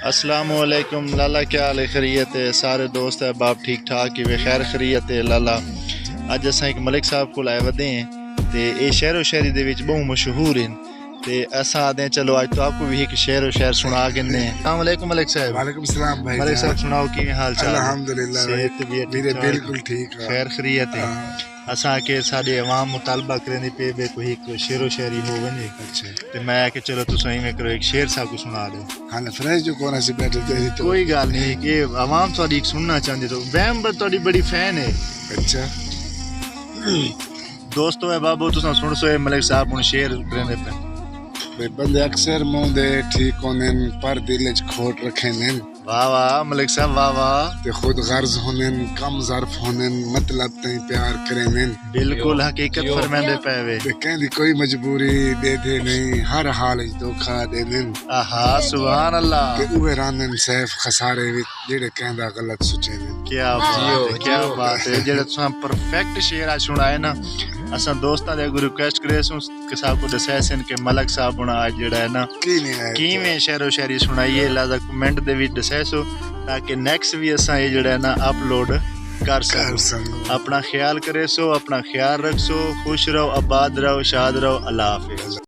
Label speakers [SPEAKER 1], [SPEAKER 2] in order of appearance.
[SPEAKER 1] अस्सलामुअलैकुम लाला, क्या हाल है? खैरियत है? सारे दोस्त है बाप ठीक ठाक ही वे खैर खैरियत है लाला। अज अस एक मलिक साहब को आए वधे हैं तो ये शहरो शायरी दे विच बहुत मशहूर हैं ते अस आदे चलो आज तो आपको भी एक शेर शायर सुना के अस्सलाम वालेकुम मलिक साहब।
[SPEAKER 2] वालेकुम सलाम भाई।
[SPEAKER 1] मलिक साहब सुनाओ कि हाल चाल?
[SPEAKER 2] अल्हम्दुलिल्लाह
[SPEAKER 1] सेहत भी
[SPEAKER 2] मेरे बिल्कुल ठीक है,
[SPEAKER 1] खैर खैरियत है। असा के साडे अवाम मुतालबा करने पे बे कोई एक शेरो शायरी हो वने।
[SPEAKER 2] अच्छा
[SPEAKER 1] ते मैं कि चलो तुस में करो एक शेर साहब को सुना दो।
[SPEAKER 2] हाँ फ्रेश जो कोना से बैठे थे तो
[SPEAKER 1] कोई गल नहीं कि अवाम थोड़ी सुनना चाहती तो वहम पर थोड़ी बड़ी फैन है।
[SPEAKER 2] अच्छा
[SPEAKER 1] दोस्तों है बाबू तुसा सुन सो मलिक साहब हुन शेर करने पे।
[SPEAKER 2] भाई बंदे अक्सर मुंह दे ठीक होने पर दिल च खोट रखे ने।
[SPEAKER 1] वाह वाह मलिक साहब वाह वाह।
[SPEAKER 2] ते खुद गर्ज होने कम ज़र्फ होने मतलब तई प्यार करे ने।
[SPEAKER 1] बिल्कुल हकीकत फरमांदे पे वे।
[SPEAKER 2] ते कहंदी कोई मजबूरी दे दे नहीं, हर हाल च धोखा दे ने।
[SPEAKER 1] आहा सुभान अल्लाह।
[SPEAKER 2] ते उवे रानन सैफ खसारे विच जेड़े कहंदा गलत सोचे ने।
[SPEAKER 1] क्या बात है, क्या बात है। जेड़े तुसा परफेक्ट शेर आज सुनाए ना असा दोस्तां दे अगर रिक्वेस्ट करे सु कि साहब को दसैसन के मलिक साहब हुन आज जेड़ा है ना किवें शेरो शायरी सुनाइए लाजा कमेंट दे विच दसैसो ताकि नेक्स्ट भी असा ये जेड़ा है ना अपलोड कर सको। अपना ख्याल करे सो, अपना ख्याल रख सो, खुश रहो, आबाद रहो, शाद रहो। अल्लाह हाफिज़।